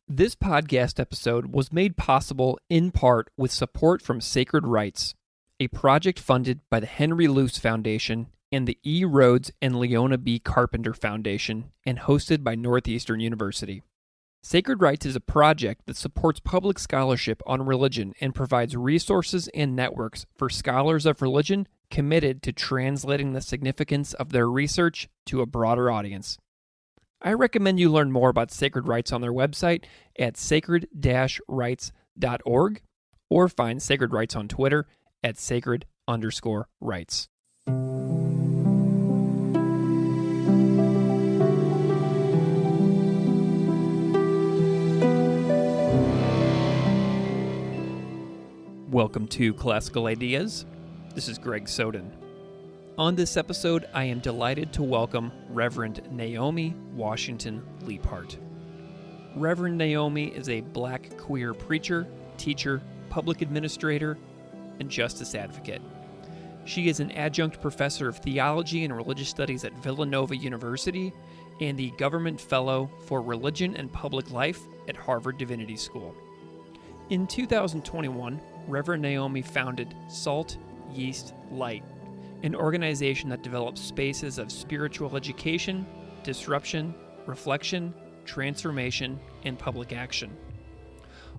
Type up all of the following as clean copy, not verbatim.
This podcast episode was made possible in part with support from Sacred Rights, a project funded by the Henry Luce Foundation and the E. Rhodes and Leona B. Carpenter Foundation and hosted by Northeastern University. Sacred Rights is a project that supports public scholarship on religion and provides resources and networks for scholars of religion committed to translating the significance of their research to a broader audience. I recommend you learn more about Sacred Rights on their website at sacred-rights.org or find Sacred Rights on Twitter at sacred_rights. Welcome to Classical Ideas. This is Greg Soden. On this episode, I am delighted to welcome Reverend Naomi Washington-Leapheart. Reverend Naomi is a Black queer preacher, teacher, public administrator, and justice advocate. She is an adjunct professor of theology and religious studies at Villanova University and the Government Fellow for Religion and Public Life at Harvard Divinity School. In 2021, Reverend Naomi founded Salt, Yeast, Light, an organization that develops spaces of spiritual education, disruption, reflection, transformation, and public action.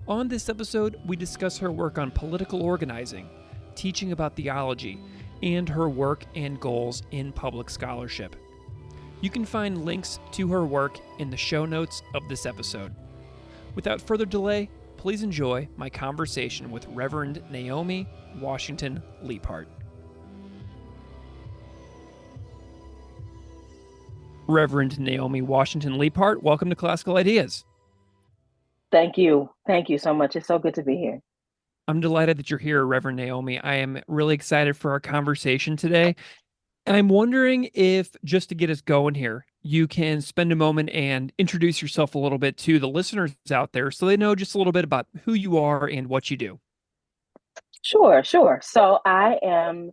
On this episode, we discuss her work on political organizing, teaching about theology, and her work and goals in public scholarship. You can find links to her work in the show notes of this episode. Without further delay, please enjoy my conversation with Reverend Naomi Washington-Leapheart. Reverend Naomi Washington-Leapheart, welcome to Classical Ideas. Thank you. Thank you so much. It's so good to be here. I'm delighted that you're here, Reverend Naomi. I am really excited for our conversation today. And I'm wondering if, just to get us going here, you can spend a moment and introduce yourself a little bit to the listeners out there so they know just a little bit about who you are and what you do. Sure. So I am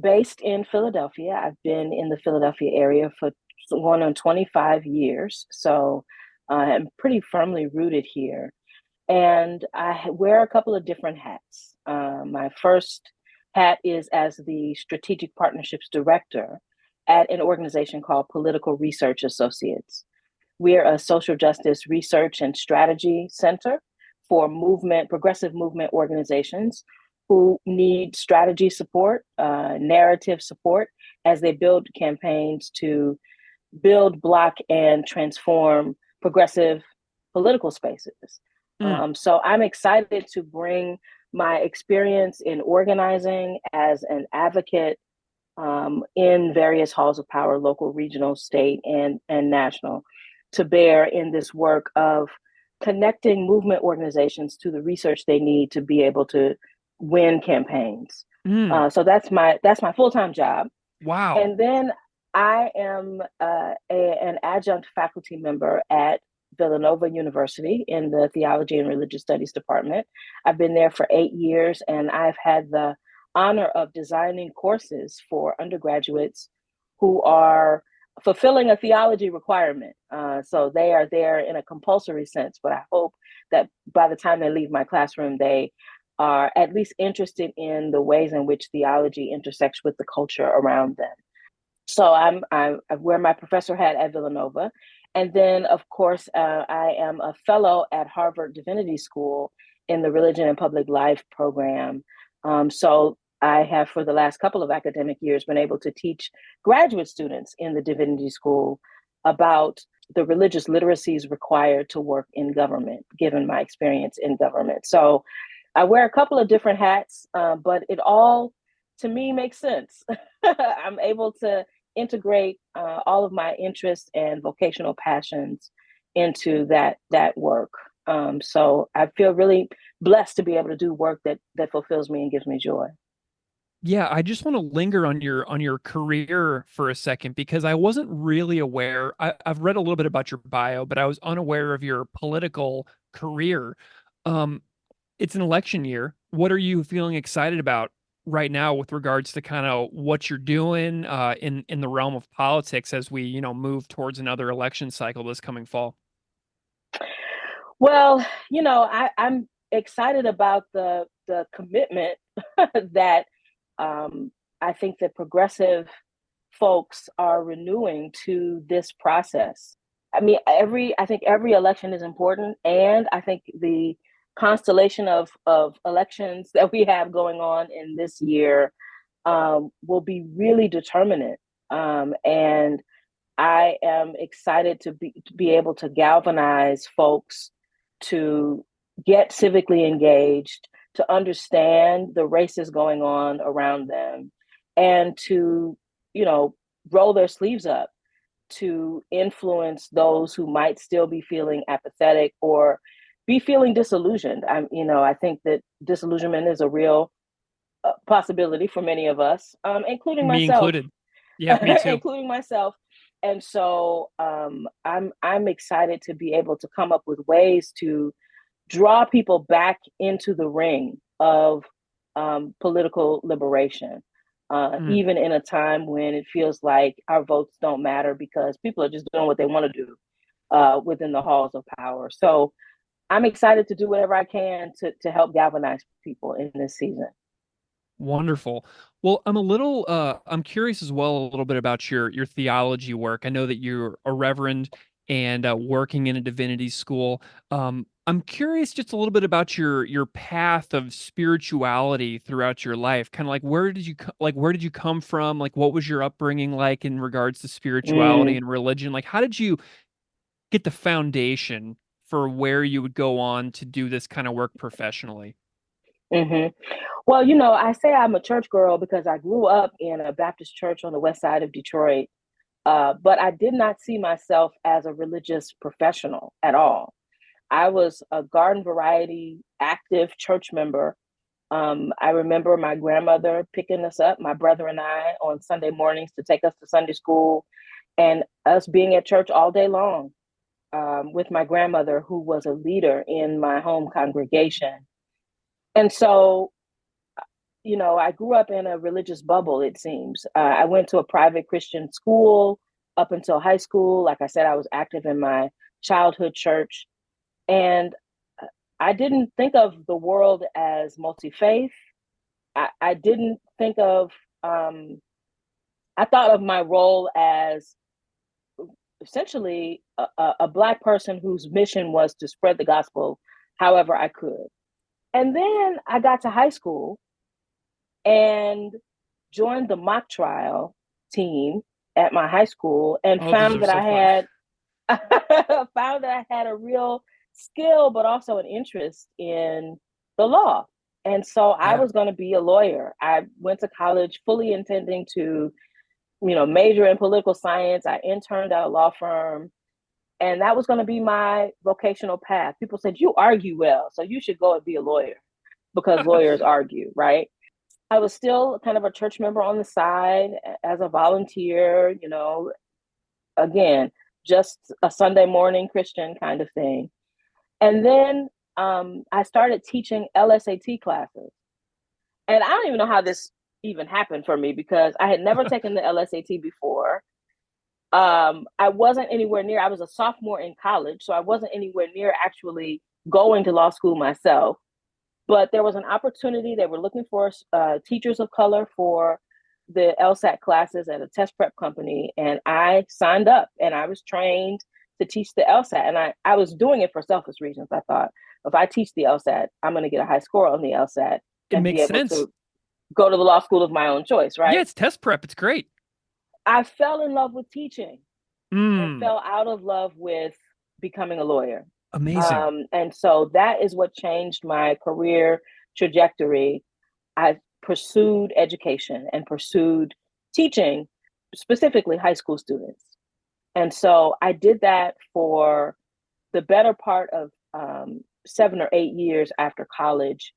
based in Philadelphia. I've been in the Philadelphia area for going on 25 years. So I'm pretty firmly rooted here. And I wear a couple of different hats. My first hat is as the Strategic Partnerships Director at an organization called Political Research Associates. We're a social justice research and strategy center for progressive movement organizations who need strategy support, narrative support as they build campaigns to build, block, and transform progressive political spaces. So I'm excited to bring my experience in organizing as an advocate in various halls of power, local, regional, state, and national, to bear in this work of connecting movement organizations to the research they need to be able to win campaigns. So that's my full-time job. Wow. And then I am an adjunct faculty member at Villanova University in the Theology and Religious Studies department. I've been there for 8 years, and I've had the honor of designing courses for undergraduates who are fulfilling a theology requirement. So they are there in a compulsory sense, but I hope that by the time they leave my classroom, they are at least interested in the ways in which theology intersects with the culture around them. So I wear my professor hat at Villanova. And then, of course, I am a fellow at Harvard Divinity School in the Religion and Public Life program. So I have, for the last couple of academic years, been able to teach graduate students in the Divinity School about the religious literacies required to work in government, given my experience in government. So I wear a couple of different hats, but it all, to me, makes sense. I'm able to integrate all of my interests and vocational passions into that work. So I feel really blessed to be able to do work that fulfills me and gives me joy. Yeah, I just want to linger on your career for a second because I wasn't really aware. I've read a little bit about your bio, but I was unaware of your political career. It's an election year. What are you feeling excited about right now with regards to kind of what you're doing in the realm of politics as we move towards another election cycle this coming fall? Well, I'm excited about the commitment that I think that progressive folks are renewing to this process. I mean, I think every election is important, and I think the constellation of elections that we have going on in this year will be really determinant. And I am excited to be able to galvanize folks to get civically engaged, to understand the races going on around them, and to, you know, roll their sleeves up to influence those who might still be feeling apathetic or be feeling disillusioned. I think that disillusionment is a real possibility for many of us, including Me myself, included. Yeah, me too. including myself. And so I'm excited to be able to come up with ways to draw people back into the ring of political liberation, Mm. even in a time when it feels like our votes don't matter because people are just doing what they want to do within the halls of power. So I'm excited to do whatever I can to help galvanize people in this season. Wonderful. Well, I'm curious as well a little bit about your theology work. I know that you're a reverend and working in a divinity school. I'm curious just a little bit about your path of spirituality throughout your life. Kind of like where did you come from? Like what was your upbringing like in regards to spirituality Mm, and religion? Like how did you get the foundation for where you would go on to do this kind of work professionally? hmm Well, I say I'm a church girl because I grew up in a Baptist church on the west side of Detroit, but I did not see myself as a religious professional at all. I was a garden variety active church member. I remember my grandmother picking us up, my brother and I, on Sunday mornings to take us to Sunday school, and us being at church all day long with my grandmother, who was a leader in my home congregation. And so, I grew up in a religious bubble, it seems. I went to a private Christian school up until high school. Like I said, I was active in my childhood church. And I didn't think of the world as multi faith. I didn't think of, I thought of my role as essentially a Black person whose mission was to spread the gospel however I could. And then I got to high school and joined the mock trial team at my high school and Oh, those found are that so I fun. had found that I had a real skill, but also an interest in the law. And so I Yeah. was going to be a lawyer. I went to college fully intending to, major in political science. I interned at a law firm, and that was going to be my vocational path. People said, "You argue well, so you should go and be a lawyer because lawyers argue," right? I was still kind of a church member on the side as a volunteer, again, just a Sunday morning Christian kind of thing. And then I started teaching LSAT classes. And I don't even know how this even happened for me because I had never taken the LSAT before. I wasn't anywhere near, I was a sophomore in college, so I wasn't anywhere near actually going to law school myself. But there was an opportunity. They were looking for teachers of color for the LSAT classes at a test prep company. And I signed up and I was trained to teach the LSAT. And I was doing it for selfish reasons. I thought, if I teach the LSAT, I'm going to get a high score on the LSAT It and be makes able sense. to go to the law school of my own choice, Yeah, right? it's test prep. It's great. I fell in love with teaching and Mm, fell out of love with becoming a lawyer. amazing. And so that is what changed my career trajectory. I pursued education and pursued teaching, specifically high school students. And so I did that for the better part of 7 or 8 years after college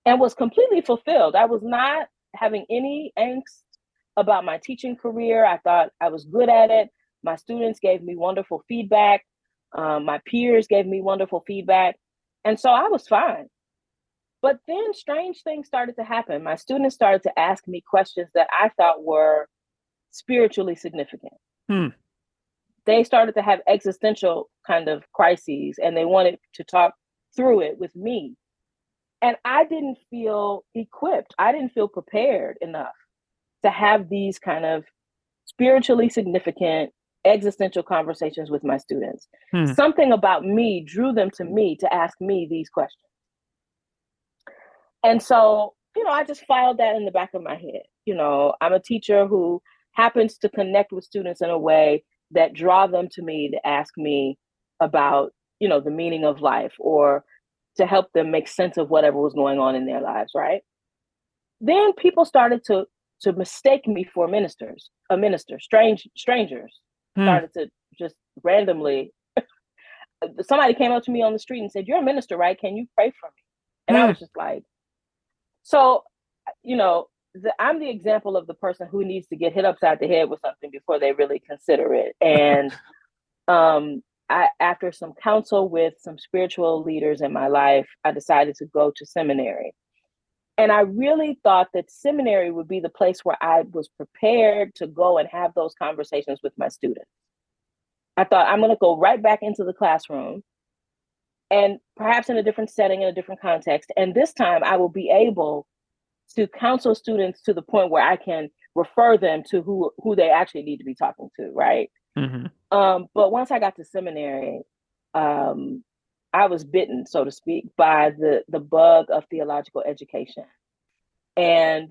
and was completely fulfilled. I was not having any angst about my teaching career. I thought I was good at it. My students gave me wonderful feedback. My peers gave me wonderful feedback. And so I was fine. But then strange things started to happen. My students started to ask me questions that I thought were spiritually significant. Hmm. they started to have existential kind of crises, and they wanted to talk through it with me. And I didn't feel equipped. I didn't feel prepared enough to have these kind of spiritually significant existential conversations with my students. Something about me drew them to me to ask me these questions. And so, I just filed that in the back of my head. I'm a teacher who happens to connect with students in a way that draw them to me to ask me about, the meaning of life, or to help them make sense of whatever was going on in their lives, right? Then people started to mistake me for a minister. Strangers started to just randomly, somebody came up to me on the street and said, "You're a minister, right? Can you pray for me?" And I was just like, so, I'm the example of the person who needs to get hit upside the head with something before they really consider it. And after some counsel with some spiritual leaders in my life, I decided to go to seminary. And I really thought that seminary would be the place where I was prepared to go and have those conversations with my students. I thought, I'm going to go right back into the classroom, and perhaps in a different setting, in a different context. And this time I will be able to counsel students to the point where I can refer them to who they actually need to be talking to, right? But once I got to seminary, I was bitten, so to speak, by the bug of theological education, and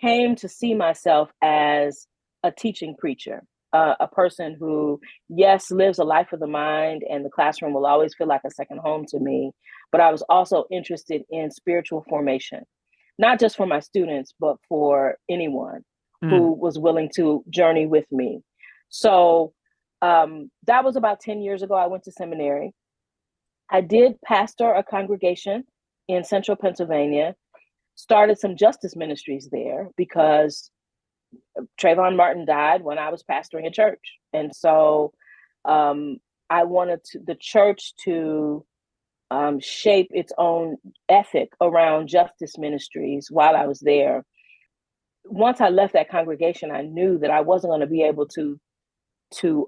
came to see myself as a teaching preacher, a person who, yes, lives a life of the mind, and the classroom will always feel like a second home to me. But I was also interested in spiritual formation, not just for my students, but for anyone who was willing to journey with me. So that was about 10 years ago. I went to seminary. I did pastor a congregation in central Pennsylvania, started some justice ministries there because Trayvon Martin died when I was pastoring a church. And so I wanted the church to shape its own ethic around justice ministries while I was there. Once I left that congregation, I knew that I wasn't going to be able to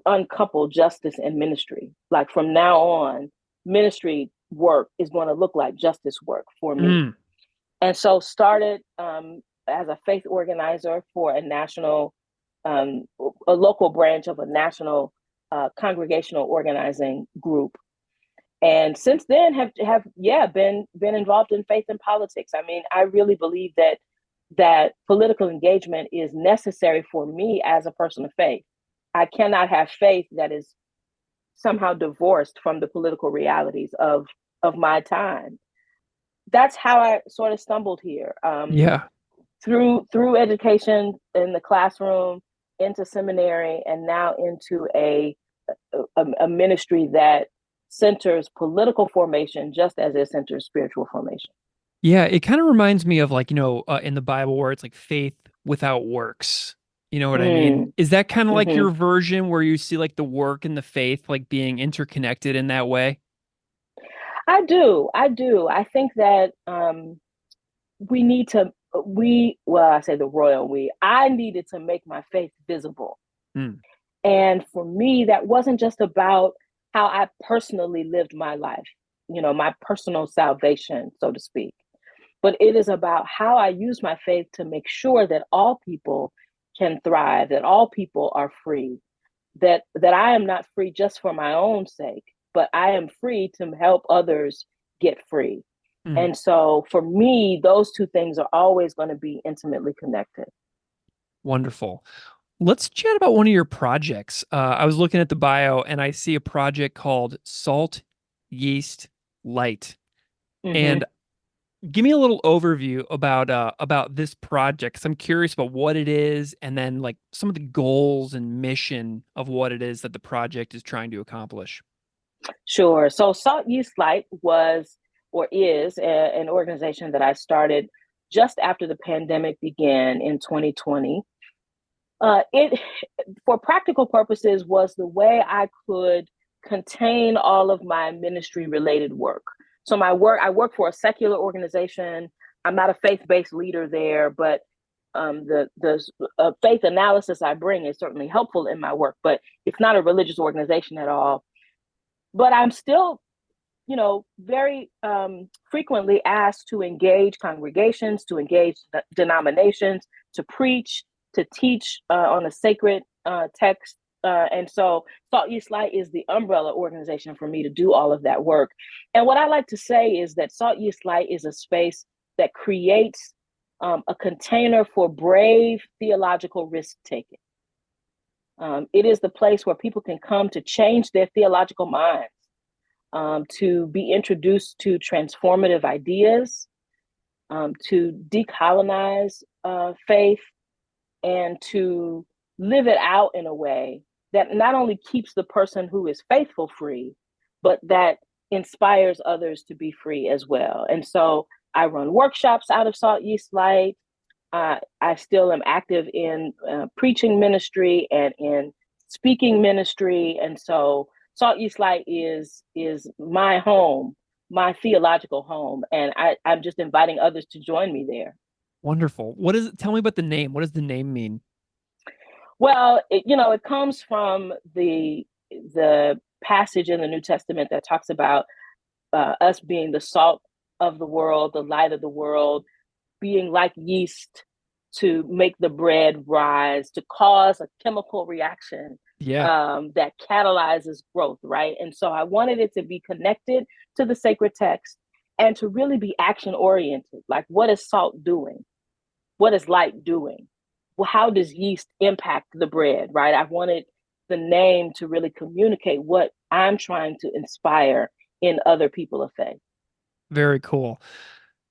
uncouple justice and ministry. Like, from now on, ministry work is going to look like justice work for me. And so started as a faith organizer for a national, a local branch of a national congregational organizing group. And since then have been involved in faith and politics. I mean, I really believe that political engagement is necessary for me as a person of faith. I cannot have faith that is somehow divorced from the political realities of my time. That's how I sort of stumbled here. Through education in the classroom, into seminary, and now into a ministry that centers political formation just as it centers spiritual formation. Yeah, it kind of reminds me of, like, in the Bible where it's like faith without works. You know what I mean? Is that kind of like your version where you see like the work and the faith like being interconnected in that way? I do. I think that we need to, I say the royal we, I needed to make my faith visible. And for me, that wasn't just about how I personally lived my life, my personal salvation, so to speak, but it is about how I use my faith to make sure that all people can thrive, that all people are free, that I am not free just for my own sake, but I am free to help others get free. And so for me, those two things are always going to be intimately connected. Wonderful. Let's chat about one of your projects. I was looking at the bio and I see a project called Salt, Yeast, Light. And give me a little overview about this project, because I'm curious about what it is, and then like some of the goals and mission of what it is that the project is trying to accomplish. Sure. So Salt, Yeast, Light is an organization that I started just after the pandemic began in 2020. It, for practical purposes, was the way I could contain all of my ministry related work. So I work for a secular organization. I'm not a faith-based leader there, but the faith analysis I bring is certainly helpful in my work, but it's not a religious organization at all. But I'm still, very frequently asked to engage congregations, to engage denominations, to preach, to teach on a sacred text. And so Salt Yeast Light is the umbrella organization for me to do all of that work. And what I like to say is that Salt Yeast Light is a space that creates a container for brave theological risk taking. It is the place where people can come to change their theological minds, to be introduced to transformative ideas, to decolonize faith, and to live it out in a way that not only keeps the person who is faithful free, but that inspires others to be free as well. And so I run workshops out of Salt Yeast Light. I still am active in preaching ministry and in speaking ministry. And so Salt Yeast Light is my home, my theological home. And I'm just inviting others to join me there. Wonderful. Tell me about the name. What does the name mean? Well, it comes from the passage in the New Testament that talks about us being the salt of the world, the light of the world, being like yeast to make the bread rise, to cause a chemical reaction that catalyzes growth, right? And so I wanted it to be connected to the sacred text and to really be action oriented. Like, what is salt doing? What is light doing? Well, how does yeast impact the bread, right? I wanted the name to really communicate what I'm trying to inspire in other people of faith. Very cool.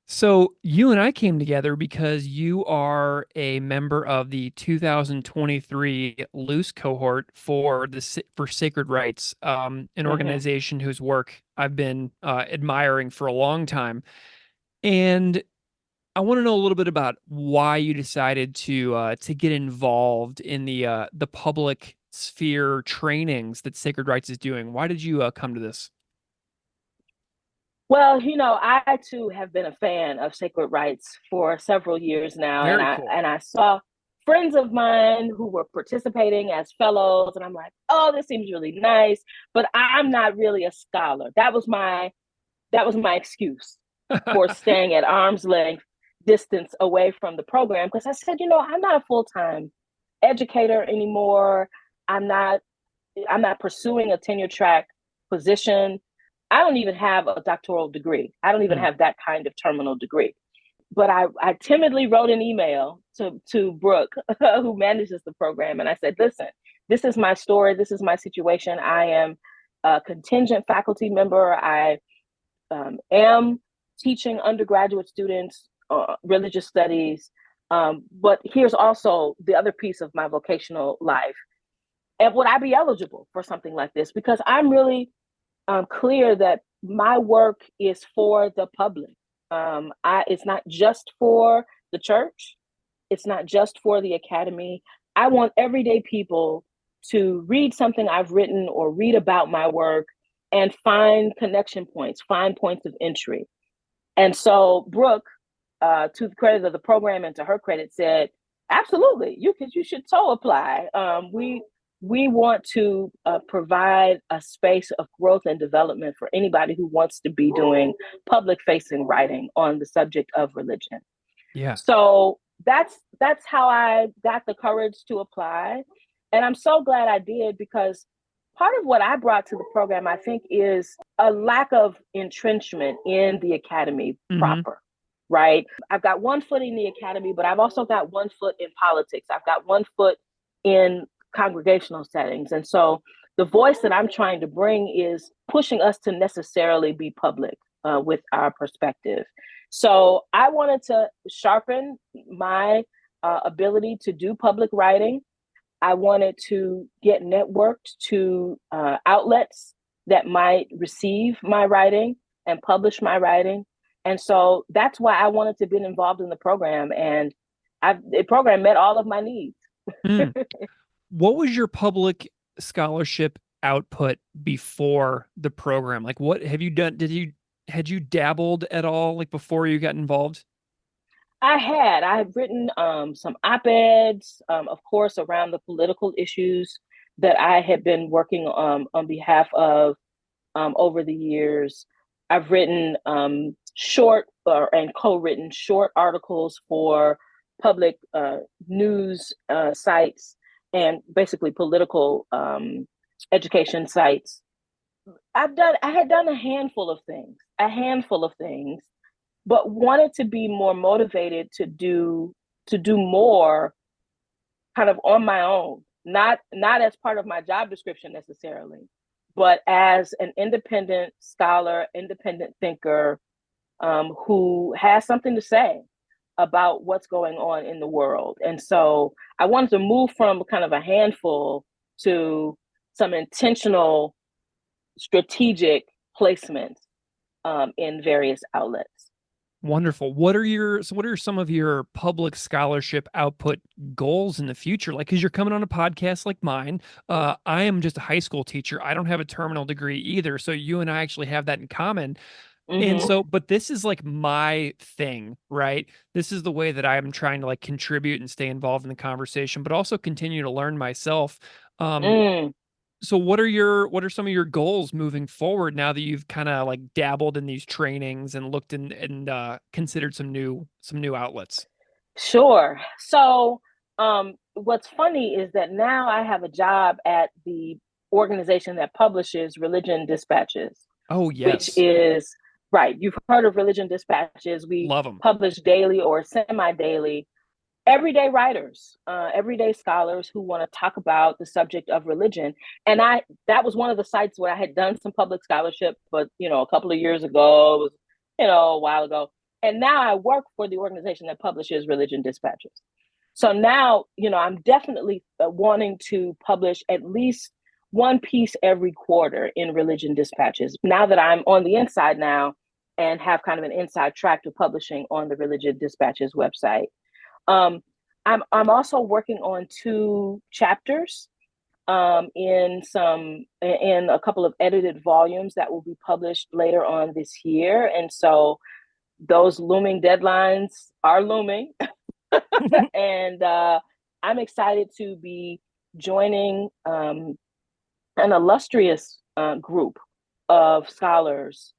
So you and I came together because you are a member of the 2023 Loose cohort for Sacred Rites, an organization whose work I've been admiring for a long time. And I want to know a little bit about why you decided to get involved in the public sphere trainings that Sacred Rites is doing. Why did you come to this? Well, I too have been a fan of Sacred Rites for several years now. Very and cool. I saw friends of mine who were participating as fellows, and I'm like, oh, this seems really nice, but I'm not really a scholar. That was my excuse for staying at arm's length distance away from the program, because I said, I'm not a full-time educator anymore. I'm not pursuing a tenure track position. I don't even have a doctoral degree. I don't even have that kind of terminal degree. But I timidly wrote an email to Brooke, who manages the program, and I said, listen, this is my story. This is my situation. I am a contingent faculty member. I am teaching undergraduate students religious studies. But here's also the other piece of my vocational life. And would I be eligible for something like this? Because I'm really clear that my work is for the public. It's not just for the church. It's not just for the academy. I want everyday people to read something I've written or read about my work and find connection points, find points of entry. And so Brooke, to the credit of the program and to her credit, said, absolutely, you should so apply. We want to provide a space of growth and development for anybody who wants to be doing public-facing writing on the subject of religion. Yeah. So that's how I got the courage to apply. And I'm so glad I did, because part of what I brought to the program, I think, is a lack of entrenchment in the academy proper, right? I've got one foot in the academy, but I've also got one foot in politics. I've got one foot in congregational settings. And so the voice that I'm trying to bring is pushing us to necessarily be public with our perspective. So I wanted to sharpen my ability to do public writing. I wanted to get networked to outlets that might receive my writing and publish my writing. And so that's why I wanted to be involved in the program. And the program met all of my needs. What was your public scholarship output before the program? Like, what have you done? Had you dabbled at all, like, before you got involved? I had written some op-eds, of course, around the political issues that I had been working on behalf of over the years. I've written and co-written short articles for public news sites and basically political education sites. I had done a handful of things, but wanted to be more motivated to do more kind of on my own, not as part of my job description necessarily, but as an independent scholar, independent thinker, who has something to say about what's going on in the world. And so I wanted to move from kind of a handful to some intentional, strategic placements in various outlets. Wonderful. What are some of your public scholarship output goals in the future? Like, because you're coming on a podcast like mine. I am just a high school teacher. I don't have a terminal degree either. So you and I actually have that in common. And Mm-hmm. so, but this is like my thing, right? This is the way that I'm trying to like contribute and stay involved in the conversation, but also continue to learn myself. Um, Mm. so what are some of your goals moving forward now that you've kind of like dabbled in these trainings and looked and considered some new outlets? Sure. So, what's funny is that now I have a job at the organization that publishes Religion Dispatches, Oh, which yes. is right. You've heard of Religion Dispatches. We Love them. publish daily or semi daily, everyday writers, everyday scholars who want to talk about the subject of religion. And that was one of the sites where I had done some public scholarship, but a couple of years ago, it was a while ago. And now I work for the organization that publishes Religion Dispatches. So now, I'm definitely wanting to publish at least one piece every quarter in Religion Dispatches. Now that I'm on the inside now and have kind of an inside track to publishing on the Religion Dispatches website. Um, I'm also working on two chapters in a couple of edited volumes that will be published later on this year, and so those looming deadlines are looming, and I'm excited to be joining an illustrious group of scholars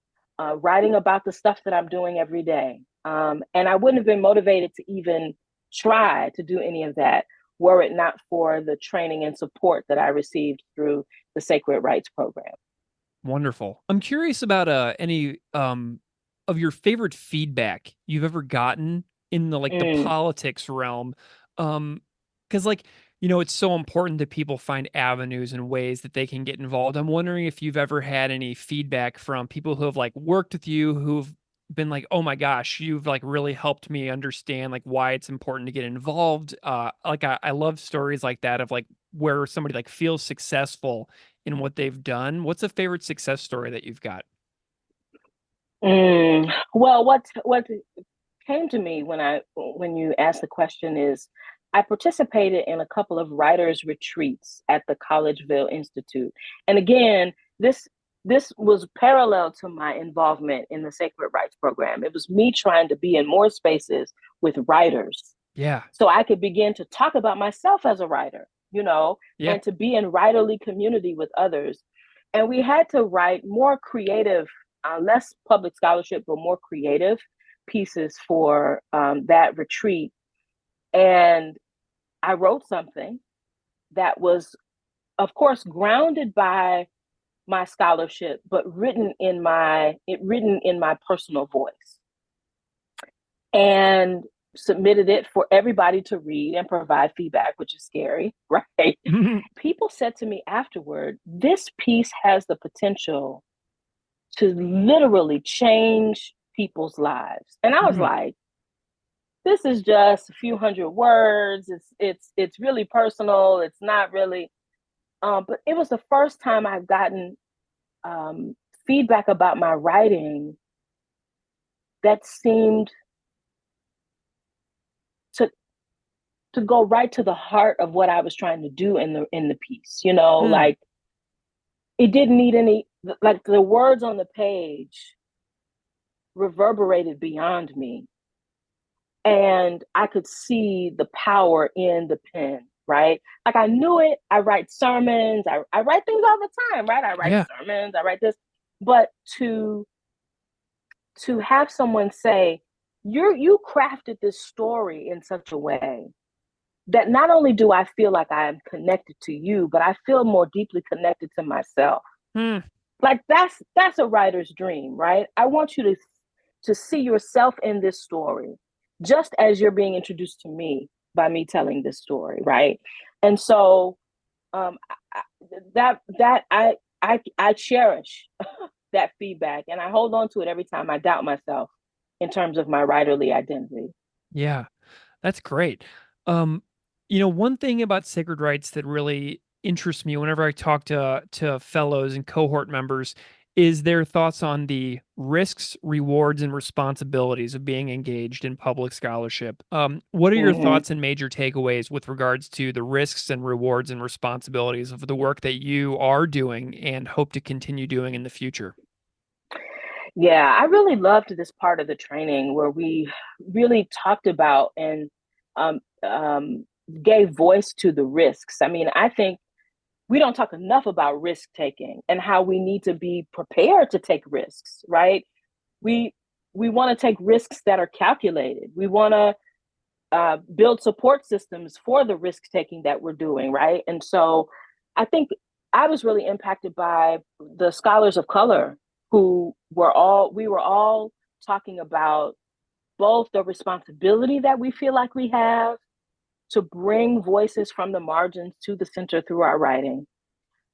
writing about the stuff that I'm doing every day. And I wouldn't have been motivated to even try to do any of that were it not for the training and support that I received through the Sacred Rights program. Wonderful. I'm curious about any of your favorite feedback you've ever gotten in the Mm, politics realm. Because it's so important that people find avenues and ways that they can get involved. I'm wondering if you've ever had any feedback from people who have like worked with you who've been like, oh my gosh, you've like really helped me understand like why it's important to get involved. I love stories like that of like where somebody like feels successful in what they've done. What's a favorite success story that you've got? Well, what came to me when you asked the question is I participated in a couple of writers retreats at the Collegeville Institute. And again, this was parallel to my involvement in the Sacred Rights program. It was me trying to be in more spaces with writers Yeah. so I could begin to talk about myself as a writer, Yeah. and to be in writerly community with others. And we had to write more creative, less public scholarship, but more creative pieces for that retreat. And I wrote something that was, of course, grounded by my scholarship, but written in my personal voice. And submitted it for everybody to read and provide feedback, which is scary, right? People said to me afterward, this piece has the potential to literally change people's lives. And I was like, this is just a few hundred words. It's really personal. It's not really, but it was the first time I've gotten um, feedback about my writing that seemed to to go right to the heart of what I was trying to do in the piece. Hmm. Like it didn't need any, like the words on the page reverberated beyond me. And I could see the power in the pen, right? Like I knew it. I write sermons. I write things all the time, right? I write Yeah. sermons. I write this. But to have someone say, you crafted this story in such a way that not only do I feel like I am connected to you, but I feel more deeply connected to myself. Hmm. Like that's a writer's dream, right? I want you to see yourself in this story, just as you're being introduced to me by me telling this story, right? And so um, I, I cherish that feedback, and I hold on to it every time I doubt myself in terms of my writerly identity. Yeah. That's great. Um, one thing about sacred rights that really interests me whenever I talk to fellows and cohort members is their thoughts on the risks, rewards, and responsibilities of being engaged in public scholarship. What are your Mm-hmm. thoughts and major takeaways with regards to the risks and rewards and responsibilities of the work that you are doing and hope to continue doing in the future? Yeah, I really loved this part of the training where we really talked about and um, um, gave voice to the risks. I mean, I think we don't talk enough about risk taking and how we need to be prepared to take risks, right? We we want to take risks that are calculated. We want to build support systems for the risk taking that we're doing, right? And so I think I was really impacted by the scholars of color who we were all talking about both the responsibility that we feel like we have to bring voices from the margins to the center through our writing,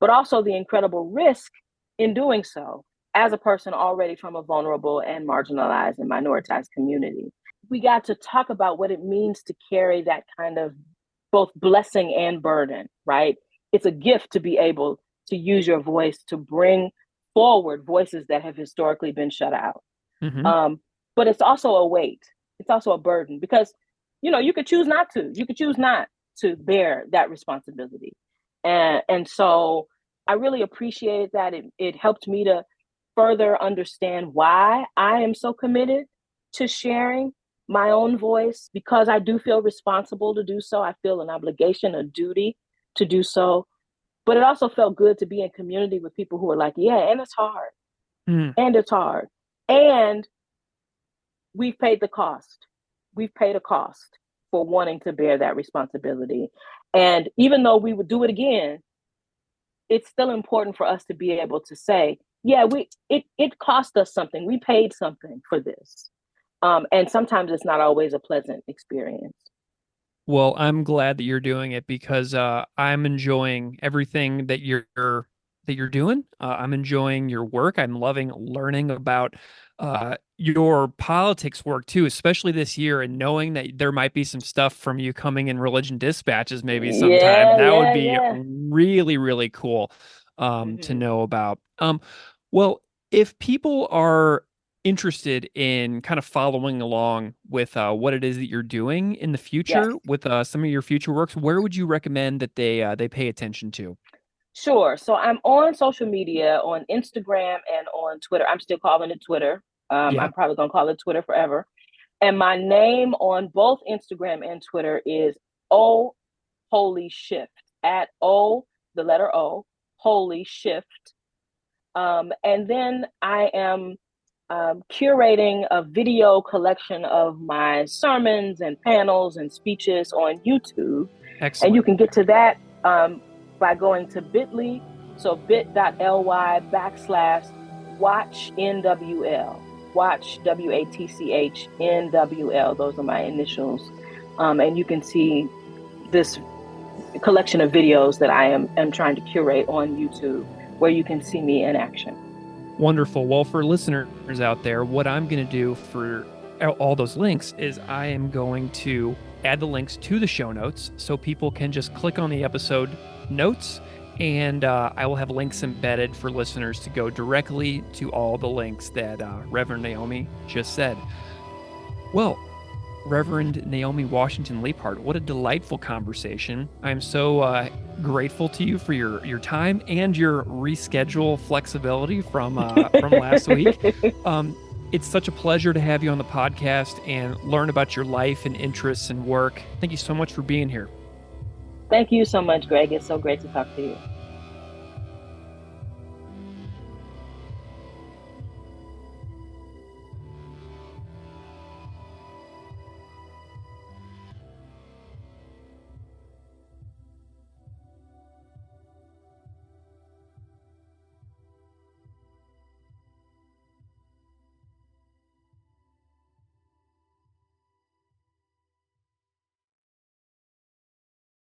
but also the incredible risk in doing so as a person already from a vulnerable and marginalized and minoritized community. We got to talk about what it means to carry that kind of both blessing and burden, right? It's a gift to be able to use your voice to bring forward voices that have historically been shut out. Hmm. Um, but it's also a weight. It's also a burden because, you could choose not to. You could choose not to bear that responsibility. And so I really appreciated that. It helped me to further understand why I am so committed to sharing my own voice because I do feel responsible to do so. I feel an obligation, a duty to do so. But it also felt good to be in community with people who are like, yeah, and it's hard. Mm. And it's hard. And we've paid the cost. We've paid a cost for wanting to bear that responsibility. And even though we would do it again, it's still important for us to be able to say, yeah, it cost us something. We paid something for this. And sometimes it's not always a pleasant experience. Well, I'm glad that you're doing it because I'm enjoying everything that you're doing. I'm enjoying your work. I'm loving learning about your politics work too, especially this year, and knowing that there might be some stuff from you coming in religion dispatches maybe sometime. Yeah, That would yeah, be yeah. really, really cool to Mm-hmm. know about. Well, if people are interested in kind of following along with what it is that you're doing in the Yes. future with some of your future works, where would you recommend that they pay attention to? Sure. So I'm on social media, on Instagram and on Twitter. I'm still calling it Twitter. Yeah, I'm probably going to call it Twitter forever. And my name on both Instagram and Twitter is O Holy Shift at O, the letter O, Holy Shift. And then I am curating a video collection of my sermons and panels and speeches on YouTube. And you excellent. can get to that by going to bit.ly, so bit.ly/ watch NWL, watch WATCH NWL. Those are my initials. And you can see this collection of videos that am trying to curate on YouTube where you can see me in action. Wonderful. Well, for listeners out there, what I'm going to do for all those links is I am going to add the links to the show notes so people can just click on the episode notes, and I will have links embedded for listeners to go directly to all the links that Reverend Naomi just said. Well, Reverend Naomi Washington-Leapheart, what a delightful conversation. I'm so grateful to you for your time and your reschedule flexibility from last week. Um, It's such a pleasure to have you on the podcast and learn about your life and interests and work. Thank you so much for being here. Thank you so much, Greg. It's so great to talk to you.